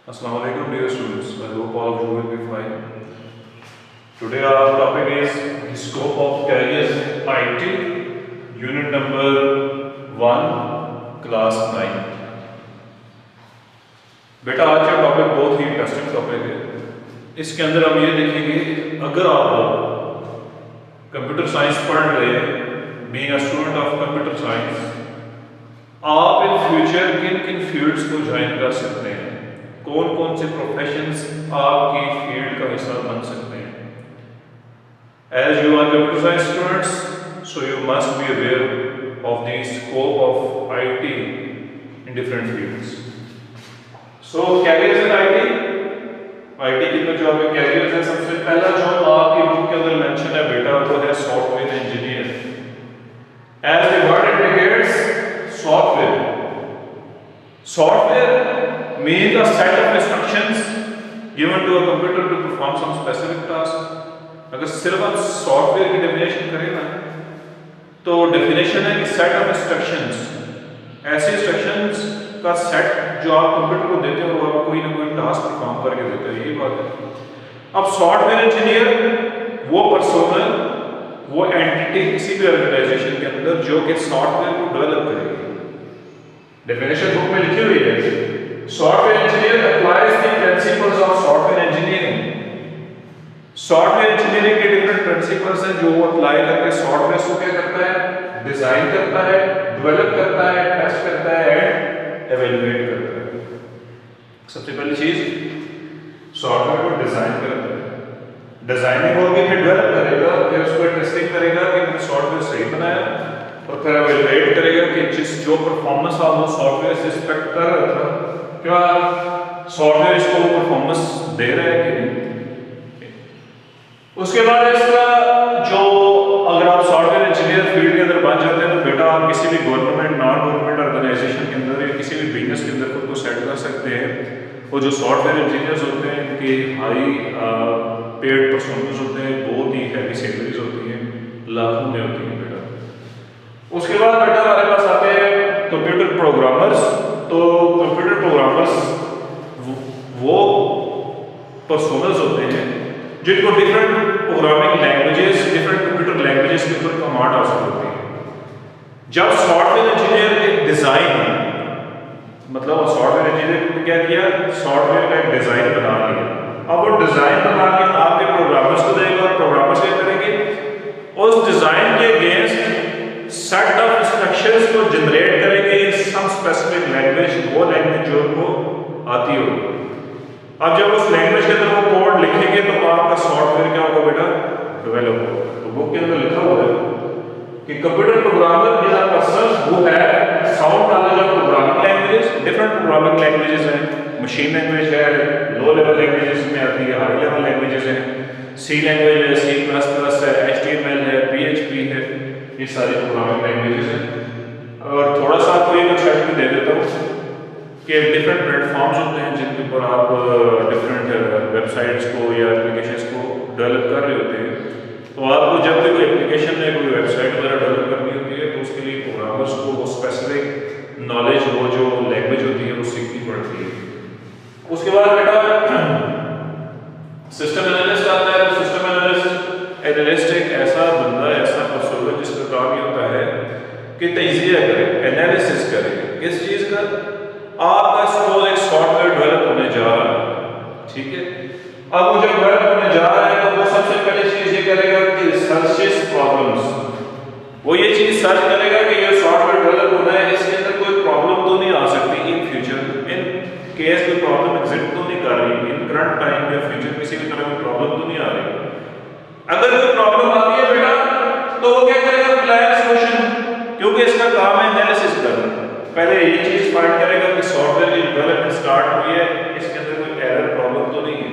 Assalamu alaikum dear students. I hope all of you will be fine. Today our topic is scope of carriers IT, unit number 1, class 9. बेटा आज का topic बहुत ही interesting topic है। इसके अंदर हम ये देखेंगे, अगर आप कंप्यूटर साइंस पढ़ रहे हैं, being a student of computer science, आप इन फ्यूचर किन किन फील्ड्स को ज्वाइन कर सकते हैं, कौन कौन से प्रोफेशंस आपकी फील्ड का हिस्सा बन सकते हैं। As you are computer science students, so you must be aware of the scope of IT in different fields. So careers in IT के अंदर जो आपके कैरियर्स है, सबसे पहला जो आपकी बुक के अंदर मेंशन है बेटा, वो है software engineer. As the word indicates, software means a set of instructions given to a computer to perform some specific task। अगर सिर्फ आप सॉफ्टवेयर की डेफिनेशन करें ना, तो डेफिनेशन है कि सेट ऑफ इंस्ट्रक्शंस, ऐसे इंस्ट्रक्शंस का सेट जो आप कंप्यूटर को देते हो, वो आपको कोई ना कोई टास्क परफॉर्म करके देते हैं, यही बात है। अब सॉफ्टवेयर इंजीनियर वो पर्सोनल, वो एंटिटी किसी भी ऑर्गेनाइजेशन के अंदर जो कि सॉफ्टवेयर को डेवलप करेगी। डेफिनेशन बुक में लिखी हुई है, software engineer applies the principles of software engineering. Software engineering के डिफरेंट प्रिंसिपल्स हैं जो वो अप्लाई करके सॉफ्टवेयर को क्या करता है, डिजाइन करता है, डेवलप करता है, टेस्ट करता है एंड एवेल्युएट करता है। सबसे पहली चीज, सॉफ्टवेयर को डिजाइन करता है, डिजाइनिंग होगी, फिर डेवलप करेगा, फिर उसको टेस्टिंग करेगा कि मैंने सॉफ्टवेयर सही बनाया, और फिर एवेल्युएट करेगा कि जिस जो परफॉर्मेंस आप वो सॉफ्टवेयर से एक्सपेक्ट कर रहा था, क्या सॉफ्टवेयर इसको परफॉर्मेंस दे रहा है कि नहीं। उसके बाद इसका जो, अगर आप सॉफ्टवेयर इंजीनियर फील्ड के अंदर बन जाते हैं, तो बेटा आप किसी भी गवर्नमेंट, नॉन गवर्नमेंट ऑर्गेनाइजेशन के अंदर या किसी भी बिजनेस के अंदर खुद को सेट कर सकते हैं। वो जो सॉफ्टवेयर इंजीनियर्स होते हैं, इनके हाई पेड पर्सोनल्स होते हैं, बहुत ही हैवी सैलरीज होती हैं, लाखों में होती हैं बेटा। उसके बाद बेटा हमारे पास आते हैं कंप्यूटर प्रोग्रामर्स। तो कंप्यूटर प्रोग्रामर्स वो पर्सोनल्स होते हैं जिनको different programming languages, different computer languages के ऊपर कमांड हासिल होती है। जब सॉफ्टवेयर इंजीनियर एक डिजाइन, मतलब सॉफ्टवेयर इंजीनियर ने क्या किया, सॉफ्टवेयर का एक डिजाइन बना लिया, अब वो डिजाइन बना के आपके प्रोग्रामर्स को देगा, और प्रोग्रामर्स क्या करेंगे, उस डिजाइन के अगेंस्ट सेट ऑफ इंस्ट्रक्शंस को जनरेट करेंगे इन सम स्पेसिफिक लैंग्वेज, वो लैंग्वेज जो उनको आती होगी। अब जब उस लैंग्वेज के अंदर वो कोड लिखेंगे तो आपका सॉफ्टवेयर क्या होगा बेटा, डेवलप होगा। तो बुक के अंदर लिखा हुआ है कि computer programmer is a person who have sound knowledge of programming languages. Different programming languages हैं, मशीन लैंग्वेज है, लो लेवल लैंग्वेजेस में आती है, हाई लेवल लैंग्वेजेस हैं, सी लैंग्वेज है, C++ है, HTML है, PHP है, ये सारी प्रोग्रामिंग लैंग्वेजेस हैं। और थोड़ा सा आपको ये कंसेप्ट भी दे देता हूँ कि डिफरेंट प्लेटफॉर्म्स होते हैं जिनके ऊपर आप डिफरेंट वेबसाइट्स को या एप्लीकेशंस को डेवलप कर रहे होते हैं। तो आपको जब भी कोई एप्लीकेशन या कोई वेबसाइट वगैरह डेवलप करनी होती है, तो उसके लिए प्रोग्रामर्स को वो स्पेसिफिक नॉलेज, वो जो लैंग्वेज होती है वो सीखनी पड़ती है। उसके बाद बेटा सिस्टम एनालिस्ट आता है। तो सिस्टम एनालिस्ट एक ऐसा बंदा, ऐसा पर्सन जिसका काम ये होता है कि तजिया करे, एनालिसिस करे, किस चीज का, आपका सपोज एक सॉफ्टवेयर डेवलप होने जा रहा है, ठीक है। अब वो जब डेवलप होने जा रहा है तो वो सबसे पहले चीज ये करेगा कि सर्चेस प्रॉब्लम्स, वो ये चीज सर्च करेगा कि ये सॉफ्टवेयर डेवलप होना है, इसके अंदर कोई प्रॉब्लम तो नहीं आ सकती इन फ्यूचर, इन केस कोई प्रॉब्लम एग्जिस्ट तो नहीं कर रही, इन करंट टाइम या फ्यूचर किसी भी तरह की प्रॉब्लम तो नहीं आ रही। अगर कोई प्रॉब्लम आती है बेटा, तो वो क्या करेगा, प्लान सोल्यूशन, क्योंकि इसका काम है एनालिसिस करना। पहले ये चीज फाइंड करेगा कि सॉफ्टवेयर की डेवलपमेंट स्टार्ट हुई है, इसके अंदर कोई एरर प्रॉब्लम तो नहीं है।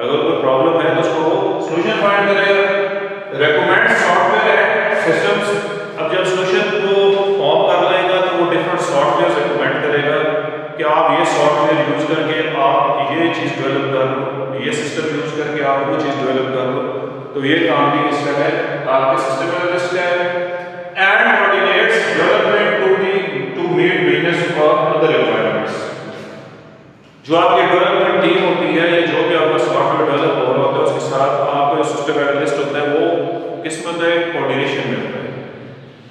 अगर कोई प्रॉब्लम है तो उसको वो सोल्यूशन फाइंड करेगा। रेकमेंड सॉफ्टवेयर है सिस्टम्स। अब जब सोल्यूशन को फॉर्म कर लेगा तो वो डिफरेंट सॉफ्टवेयर रेकमेंड करेगा कि आप ये सॉफ्टवेयर यूज करके आप ये चीज डेवलप कर लो, ये सिस्टम यूज करके आप वो चीज डेवलप कर लो। तो ये काम भी इसका है, आपके सिस्टम एनालिस्ट है। And coordinates development to meet business और अदर रिक्वायरमेंट्स। जो आपके सिस्टम एनालिस्ट होता है वो किस में होता है, कोऑर्डिनेशन में होता है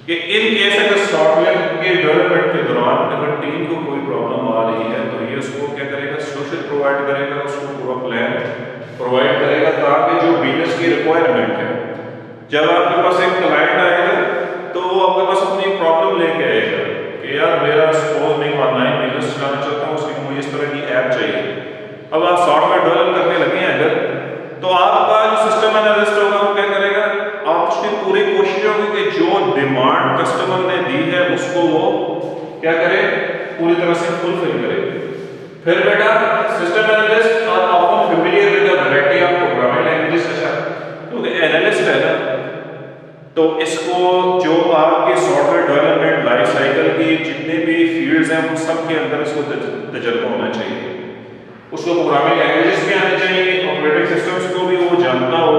कि इन केस अगर सॉफ्टवेयर के डेवलपमेंट के दौरान अगर टीम को कोई प्रॉब्लम आ रही है तो ये उसको क्या करेगा, सोल्यूशन प्रोवाइड करेगा, उसको पूरा प्लान प्रोवाइड करेगा ताकि जो बिजनेस की रिक्वायरमेंट है, जब आपके पास एक क्लाइंट आएगा तो वो आपके पास अपनी प्रॉब्लम लेके आएगा कि यार मेरा सपोज मैं ऑनलाइन बिजनेस चलाना चाहता हूँ, उसकी मुझे इस तरह की ऐप चाहिए। अब आप सॉफ्टवेयर डेवलप करने लगे हैं अगर, तो आपका जो सिस्टम एनालिस्ट होगा वो क्या करेगा, आप उसकी पूरी कोशिश होगी कि जो डिमांड कस्टमर ने दी है उसको वो क्या करे, पूरी तरह से फुलफिल करे। फिर बेटा system analyst are often familiar with the variety of programming languages. अच्छा, क्योंकि एनालिस्ट है ना तो इसको जो आपके सॉफ्टवेयर डेवलपमेंट लाइफ साइकिल की जितने भी फील्ड्स हैं उन सब के अंदर इसको तजुर्बा होना चाहिए। उसको प्रोग्रामिंग लैंग्वेजेस भी आने चाहिए, ऑपरेटिंग सिस्टम्स को भी वो जानता हो,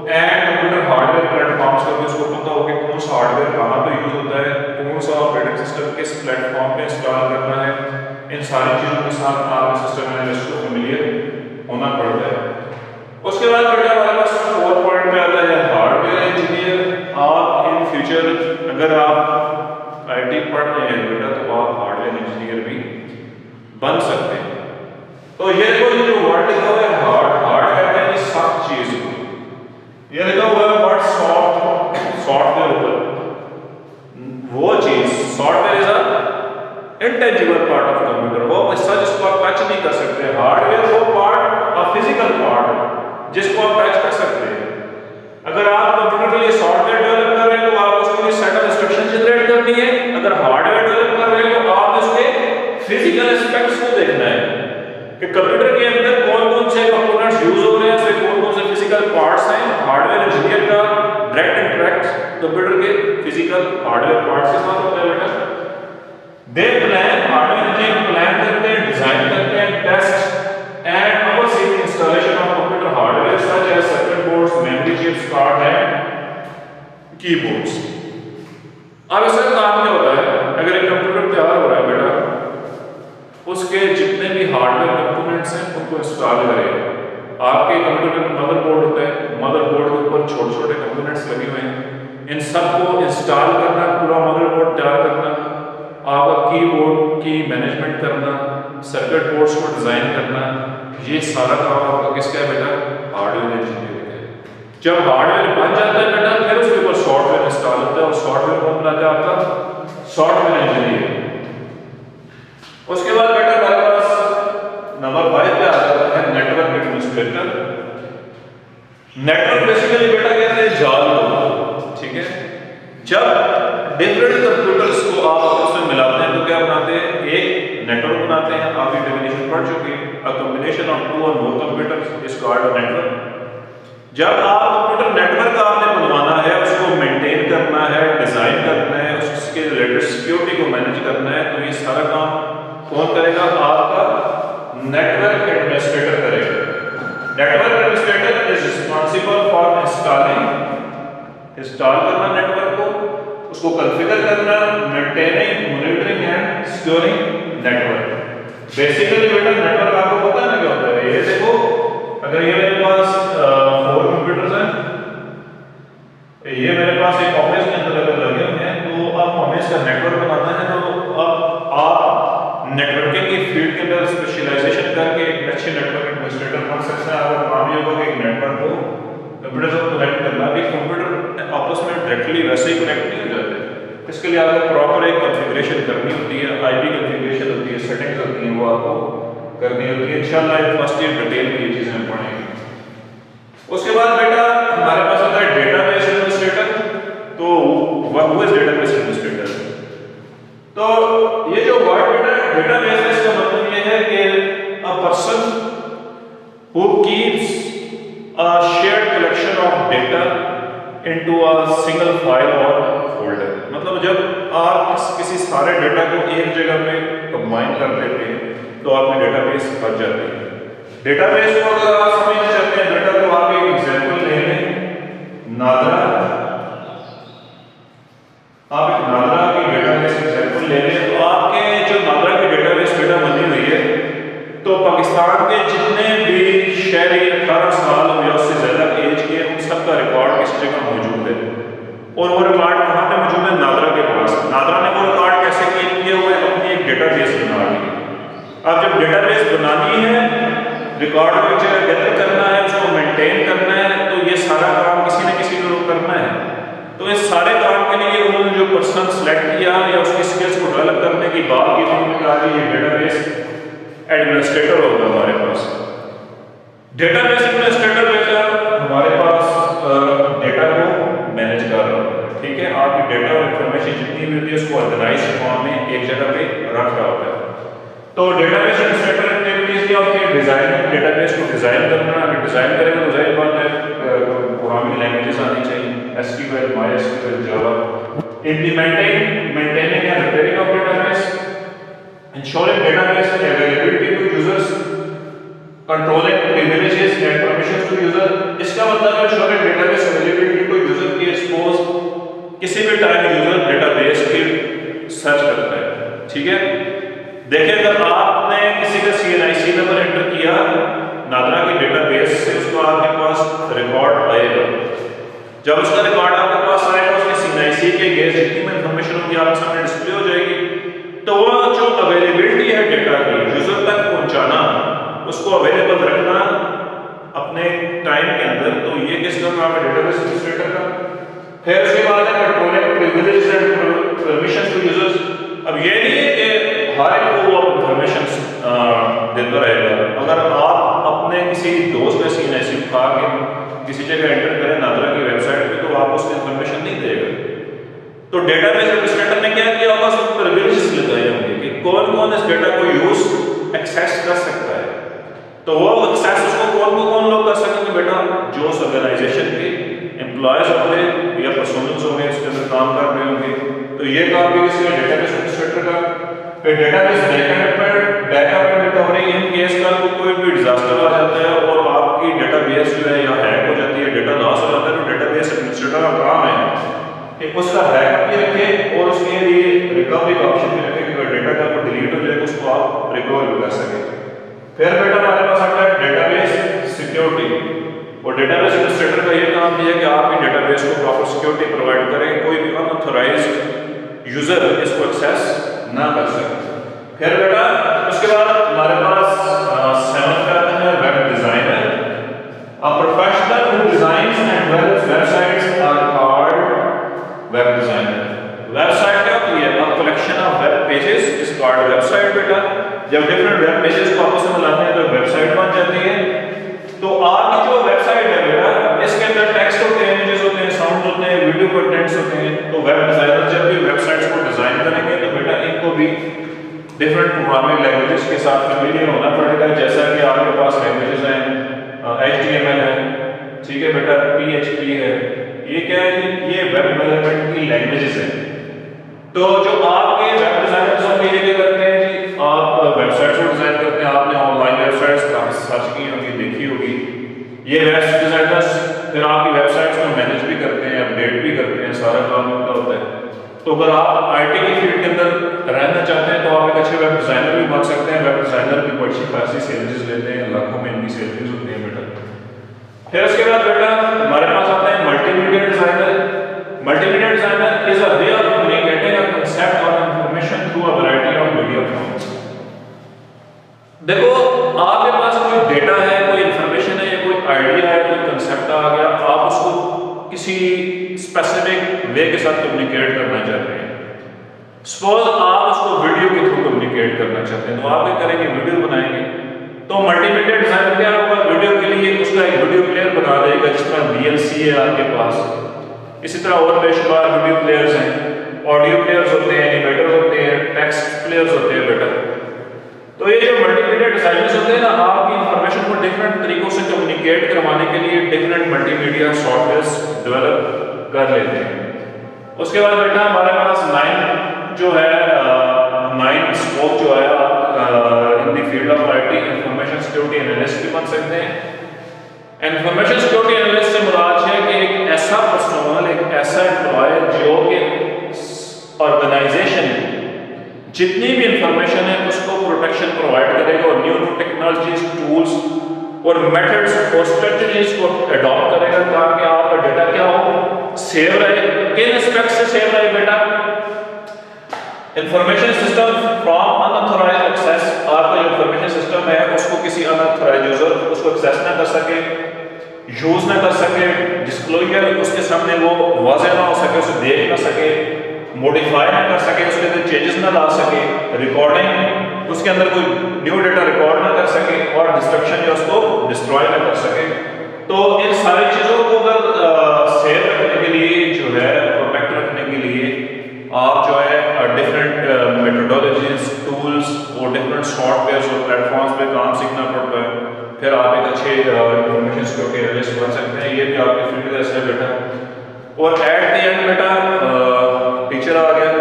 एंड कंप्यूटर हार्डवेयर प्लेटफॉर्म्स का भी उसको पता हो कि कौन सा हार्डवेयर कहाँ पे यूज होता है, कौन सा ऑपरेटिंग सिस्टम किस प्लेटफॉर्म पे इंस्टॉल करना है। इन सारी चीज़ों के साथ आपके सिस्टम एनालिस्ट को फेमिलियर होना पड़ता है। उसके बाद बेटा हमारे पास 4 पॉइंट पे आता है हार्डवेयर इंजीनियर। आप इन फ्यूचर अगर आप आईटी पढ़ रहे हैं बेटा तो आप हार्डवेयर इंजीनियर भी बन सकते हैं। तो ये देखो ये जो वर्ड लिखा हुआ है हार्ड कहते हैं कि सख्त चीज को, ये लिखा हुआ है वर्ड सॉफ्टवेयर ऊपर, वो चीज software is a intangible part of computer, वो हिस्सा जिसको आप टच नहीं कर सकते। हार्डवेयर वो पार्ट अ फिजिकल पार्ट जिसको आप टच कर सकते हैं। अगर आप कंप्यूटर के लिए सॉफ्टवेयर डेवलप कर रहे हैं तो आप उसके लिए सेट ऑफ इंस्ट्रक्शन जनरेट करनी है। अगर हार्डवेयर डेवलप कर रहे हैं तो आप उसके फिजिकल एस्पेक्ट्स को देखना है कि कंप्यूटर के अंदर कौन-कौन से कंपोनेंट्स यूज हो रहे हैं, उसमें कौन-कौन से फिजिकल पार्ट्स हैं। हार्डवेयर इंजीनियर का डायरेक्ट इंटरेक्ट कंप्यूटर के फिजिकल हार्डवेयर पार्ट्स के साथ होता है बेटा। They plan, hardware engineer plan करते हैं, डिजाइन करते हैं, test and oversee installation of computer hardware such as circuit boards, memory chips, card and keyboards. अब इसका काम क्या होता है, अगर एक कंप्यूटर तैयार हो रहा है बेटा, उसके जितने भी हार्डवेयर कंपोनेंट्स हैं उनको इंस्टॉल करेगा। आपके कंप्यूटर में मदरबोर्ड होता है, मदरबोर्ड के ऊपर छोटे-छोटे कंपोनेंट्स लगे हुए हैं, इन सबको इंस्टॉल करना, पूरा मदरबोर्ड तैयार करना, आपका कीबोर्ड की मैनेजमेंट करना, सर्किट बोर्ड्स को डिजाइन करना, ये सारा काम आपका किसका है बेटा, हार्डवेयर इंजीनियर का है। जब हार्डवेयर बन जाता है बेटा फिर उसके ऊपर सॉफ्टवेयर इंस्टॉल होता है और सॉफ्टवेयर कौन बनाता है, आपका सॉफ्टवेयर इंजीनियर। उसके बाद बेटा हमारे पास नंबर 5 पे आ जाता है नेटवर्क एडमिनिस्ट्रेटर। नेटवर्क बेसिकली बेटा कहते हैं जाल को, ठीक है। जब डिफरेंट कंप्यूटर्स को आप आपस में मिलाते हैं तो क्या बनाते हैं, एक नेटवर्क बनाते हैं। आप ये डेफिनेशन पढ़ चुके हैं, अ कॉम्बिनेशन ऑफ 2 और more computers is called a network. जब आप कंप्यूटर नेटवर्क आपने बनवाना है, उसको मेंटेन करना है, डिजाइन करना है, उसके रिलेटेड सिक्योरिटी को मैनेज करना है, तो ये सारा काम कौन करेगा, आपका नेटवर्क एडमिनिस्ट्रेटर करेगा। Network administrator is responsible for install करना नेटवर्क को, उसको कॉन्फ़िगर करना, maintaining, monitoring and securing network. Basically बेटा नेटवर्क आपको पता है ना क्या होता है। ये देखो अगर ये मेरे पास 4 कंप्यूटर्स हैं, ये मेरे पास एक ऑफिस के अंदर अगर लगे हुए हैं तो अब हमें इसका नेटवर्क बनाना है। तो अब आप नेटवर्किंग की फील्ड के अंदर स्पेशलाइजेशन करके एक अच्छे नेटवर्क एडमिनिस्ट्रेटर बन सकते हैं। आपका काम ये होगा कि एक नेटवर्क को कंप्यूटर से कनेक्ट करना। अभी कंप्यूटर आपस में डायरेक्टली वैसे ही कनेक्ट नहीं हो जाते, इसके लिए आपको प्रॉपर एक कॉन्फ़िगरेशन करनी होती है, आईपी कॉन्फ़िगरेशन होती है, सेटिंग्स होती हैं, वो आपको करनी होती है। इंशाल्लाह फर्स्ट ईयर डिटेल में ये चीजें हम पढ़ेंगे। उसके बाद बेटा हमारे पास आता है डेटाबेस एडमिनिस्ट्रेटर। तो व्हाट इज डेटाबेस एडमिनिस्ट्रेटर? तो ये जो वर्ड बेटा डेटाबेस है, इसका मतलब ये है कि a person who keeps a shared collection of data into a single file or folder। मतलब जब आप किसी सारे डेटा को एक जगह पे कंबाइन कर लेते हैं तो आपकी डेटाबेस बन जाती है। डेटाबेस को अगर आप समझना चाहते हैं बेटा तो आप एक एग्जांपल ले लें, नादरा। आप एक नादरा की डेटाबेस एग्जांपल ले लें तो आपके जो नादरा की डेटाबेस बेटा बनी हुई है तो पाकिस्तान के जितने भी शहरी 18 साल या उससे ज्यादा एज के उन सब का रिकॉर्ड किसी जगह मौजूद है, और वो रिकॉर्ड कहाँ पे मौजूद है? नादरा के पास। नादरा ने वो रिकॉर्ड कैसे कीप किया हुआ है? अपनी एक डेटाबेस बना ली। अब जब डेटाबेस बनानी है, रिकॉर्ड को एक जगह गैदर करना है, उसको मेंटेन करना है, तो ये सारा काम किसी न किसी को करना है। तो इस सारे काम के लिए उन्होंने जो पर्सन सेलेक्ट किया या उसकी स्किल्स को डेवलप करने की बात की, तो उन्होंने कहा कि ये डेटाबेस एडमिनिस्ट्रेटर होगा हमारे पास। डेटाबेस एडमिनिस्ट्रेटर बेटा हमारे पास डेटा को मैनेज कर रहा होता है, ठीक है। आपकी डेटा और इंफॉर्मेशन जितनी भी होती है उसको ऑर्गेनाइज फॉर्म में एक जगह पे रख रहा होता है। तो डेटाबेस एडमिनिस्ट्रेटर एक्टिविटीज क्या होती है? डिजाइन, डेटाबेस को डिजाइन करना। अगर डिजाइन करेंगे तो जाहिर बात है प्रोग्रामिंग लैंग्वेजेस आनी चाहिए, SQL, MySQL, Java. Implementing, maintaining and repairing of database, ensuring database availability to users, controlling privileges and permissions to user। इसका मतलब है ensuring database availability to user की expose किसी भी टाइम यूजर डेटाबेस की search करता है, ठीक है। देखिए अगर आपने किसी का CNIC नंबर एंटर किया नादरा की डेटाबेस से, उसको आपके पास रिकॉर्ड आएगा। जब उसका रिकॉर्ड आपके पास आएगा, उसके CNIC के गैस जितनी भी इंफॉर्मेशन होगी आपके सामने डिस्प्ले हो जाएगी। तो वो जो अवेलेबिलिटी है डेटा की यूजर तक पहुंचाना, उसको अवेलेबल रखना अपने टाइम के अंदर, तो ये किसका काम है? डेटाबेस एडमिनिस्ट्रेटर का। फिर उसके बाद है controlling privileges and permissions to users. अब ये नहीं है कि हर एक को वो इंफॉर्मेशन देता रहेगा। अगर आप अपने किसी दोस्त का CNIC उठा के किसी जगह एंटर करें नादरा की वेबसाइट पे, तो आप उसको इंफॉर्मेशन नहीं देगा। तो डेटाबेस एडमिनिस्ट्रेटर ने क्या किया होगा? उसको प्रिविलेजेस लगाए होंगे कि कौन कौन इस डेटा को यूज एक्सेस कर सकता है। तो वो एक्सेस उसको कौन लोग कर सकेंगे? बेटा जो उस ऑर्गेनाइजेशन के एम्प्लॉयज होंगे या पर्सनल्स होंगे, उसके अंदर काम कर रहे होंगे। तो ये काम भी किसी डेटाबेस एडमिनिस्ट्रेटर का। फिर database backup and recovery, in case का कोई भी डिजास्टर आ जाता है और आपकी डेटाबेस जो है या हैक हो जाती है, डेटा लॉस हो जाता है, तो डेटाबेस एडमिनिस्ट्रेटर का काम है कि उसका बैकअप भी रखे और उसके लिए रिकवरी का ऑप्शन भी रखे कि अगर डेटा का कोई डिलीट हो जाए तो उसको आप रिकवर भी कर सकें। फिर बेटा हमारे पास आता है डेटाबेस सिक्योरिटी, और डेटाबेस एडमिनिस्ट्रेटर का ये काम भी है कि आप भी डेटाबेस को प्रॉपर सिक्योरिटी प्रोवाइड करें, कोई भी अनऑथराइज्ड यूजर इसको एक्सेस ना कर सके। फिर बेटा उसके बाद हमारे पास 7th का आता है web designer. A professional who designs and develops websites are called web designer। Website क्या होती है? A collection of web pages is called website बेटा। जब डिफरेंट वेब पेजेस को आपस में मिलाते हैं तो वेबसाइट बन जाती है। तो आपकी जो वेबसाइट है बेटा, इसके अंदर टेक्स्ट होते हैं, इमेजेस होते हैं, साउंड होते हैं, वीडियो कंटेंट्स होते हैं। तो वेब डिजाइनर जब भी वेबसाइट्स को डिजाइन करेंगे तो बेटा इनको भी डिफरेंट प्रोग्रामिंग लैंग्वेजेस के साथ फेमिलियर होना पड़ेगा। जैसा कि आपके पास लैंग्वेजेस हैं, HTML है, ठीक है बेटा, PHP है, ये क्या है? ये वेब डेवलपमेंट की लैंग्वेजेस हैं। तो जो आपके वेब डिजाइनर्स होंगे ये क्या करते हैं जी? आप वेबसाइट्स को डिजाइन करते हैं। आपने ऑनलाइन वेबसाइट्स काफी सर्च की होगी, देखी होगी। ये वेब डिजाइनर्स फिर आपकी वेबसाइट्स को मैनेज भी करते हैं, अपडेट भी करते हैं, सारा काम उनका होता है। तो अगर आप IT की फील्ड के अंदर रहना चाहते हैं तो आप एक अच्छे वेब डिजाइनर भी बन सकते हैं। वेब डिजाइनर भी बड़ी खासी सैलरीज लेते हैं, लाखों में इनकी सैलरीज होती हैं बेटा। फिर उसके बाद बेटा हमारे पास आता है multimedia designer. Multimedia designer is a way of communicating a concept और information through a variety of media forms. देखो आपके पास कोई डेटा है, कोई इंफॉर्मेशन है, या कोई आइडिया है, कोई कांसेप्ट आ गया, आप उसको किसी स्पेसिफिक वे के साथ कम्युनिकेट करना चाहते हैं। सपोज आप उसको वीडियो के थ्रू कम्युनिकेट करना चाहते हैं, तो आप क्या करेंगे? वीडियो बनाएंगे। तो मल्टीमीडिया डिजाइनर क्या होगा? वीडियो के लिए उसका एक वीडियो प्लेयर बना देगा, जिस तरह VLC है आपके पास। इसी तरह और बेशुमार वीडियो प्लेयर्स हैं, ऑडियो प्लेयर्स होते हैं, एनिमेटर होते हैं, टेक्स्ट प्लेयर्स होते हैं बेटा। तो ये जो मल्टीमीडिया डिजाइनर्स होते हैं ना, आपकी इंफॉर्मेशन को डिफरेंट तरीकों से कम्युनिकेट करवाने के लिए डिफरेंट मल्टीमीडिया सॉफ्टवेयर्स डेवलप कर लेते हैं। उसके बाद बेटा हमारे पास 9 जो है 9 स्कोप जो है in the field of IT information security analyst भी बन सकते हैं। इंफॉर्मेशन सिक्योरिटी एनालिस्ट से मुराद है कि एक ऐसा पर्सनल, एक ऐसा एम्प्लॉय जो कि ऑर्गेनाइजेशन जितनी भी इंफॉर्मेशन है उसको प्रोटेक्शन प्रोवाइड करेगा और न्यू टेक्नोलॉजीज, टूल्स और मेथड्स और स्ट्रेटजी चेंजेस को अडॉप्ट करेगा ताकि आपका डेटा क्या हो, सेव रहे। किन एस्पेक्ट से सेव रहे बेटा? Information system from unauthorised access, आपका जो इंफॉर्मेशन सिस्टम है उसको किसी अनऑथराइज्ड यूजर उसको एक्सेस ना कर सके, यूज ना कर सके, डिस्क्लोजर उसके सामने वो वाज़ेह ना हो सके, उसे देख ना सके, मॉडिफाई ना कर सके, उसके अंदर चेंजेस ना ला सके, रिकॉर्डिंग उसके अंदर कोई न्यू डेटा रिकॉर्ड ना कर सके, और डिस्ट्रक्शन जो उसको डिस्ट्रॉय ना कर सके। तो इन सारी चीज़ों को अगर सेव रखने के लिए जो है, प्रोटेक्ट रखने के लिए आप जो है डिफरेंट मेथोडोलॉजीज, टूल्स और डिफरेंट सॉफ्टवेयर और प्लेटफॉर्म्स पे काम सीखना पड़ता है, फिर आप एक अच्छे इंफॉर्मेशन सिक्योरिटी एनालिस्ट बन सकते हैं। ये भी आपके फील्ड का हिस्सा है बेटा। और एट द एंड बेटा टीचर आ गया,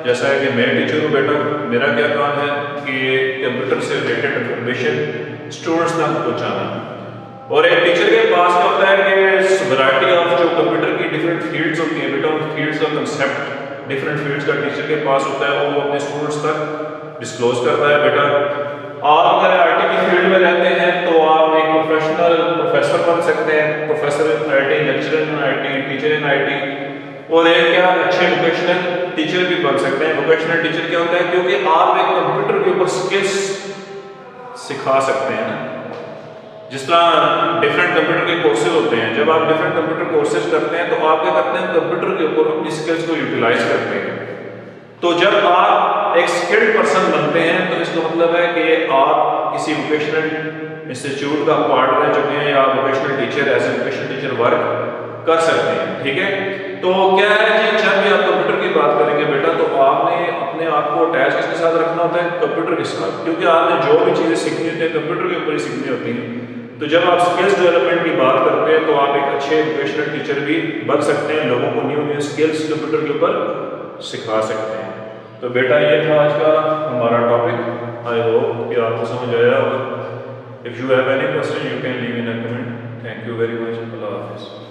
जैसा है कि मैं टीचर हूँ बेटा, मेरा क्या काम है कि कंप्यूटर से रिलेटेड इंफॉर्मेशन स्टूडेंट्स तक पहुँचाना। और एक टीचर के पास क्या होता है कि वैरायटी ऑफ जो कंप्यूटर की डिफरेंट फील्ड्स होती हैं बेटा, उन फील्ड्स का कंसेप्ट डिफरेंट फील्ड्स का टीचर के पास होता है, वो अपने स्टूडेंट्स तक डिस्क्लोज करता है बेटा। आप अगर आईटी की फील्ड में रहते हैं तो आप एक प्रोफेशनल प्रोफेसर बन सकते हैं, professor in IT, lecturer in IT, teacher in IT, और एक क्या अच्छे वोकेशनल टीचर भी बन सकते हैं। वोकेशनल टीचर क्या होता है, क्योंकि आप एक कंप्यूटर के ऊपर स्किल्स सिखा सकते हैं ना, जिस तरह डिफरेंट कंप्यूटर के कोर्सेज होते हैं। जब आप डिफरेंट कंप्यूटर कोर्सेज करते हैं तो आप क्या करते हैं, कंप्यूटर के ऊपर अपनी स्किल्स को यूटिलाइज करते हैं। तो जब आप एक स्किल्ड पर्सन बनते हैं तो इसका मतलब है कि आप किसी वोकेशनल इंस्टीट्यूट का पार्ट रह चुके हैं, या आप vocational teacher as a vocational teacher work कर सकते हैं। ठीक है, तो क्या है जी, जब भी आप कंप्यूटर की बात करेंगे बेटा तो आपने अपने आप को अटैच किसके साथ रखना होता है, कंप्यूटर के साथ, क्योंकि आपने जो भी चीज़ें सीखनी होती है कंप्यूटर के ऊपर ही सीखनी होती हैं। तो जब आप स्किल्स डेवलपमेंट की बात करते हैं तो आप एक अच्छे वोकेशनल टीचर भी बन सकते हैं, लोगों को न्यू न्यू स्किल्स कंप्यूटर के ऊपर सिखा सकते हैं। तो बेटा ये था आज का हमारा टॉपिक। आई होप कि आपको समझ आया होगा। If you have any question you can leave in a comment. Thank you very much. Allah हाफिज़।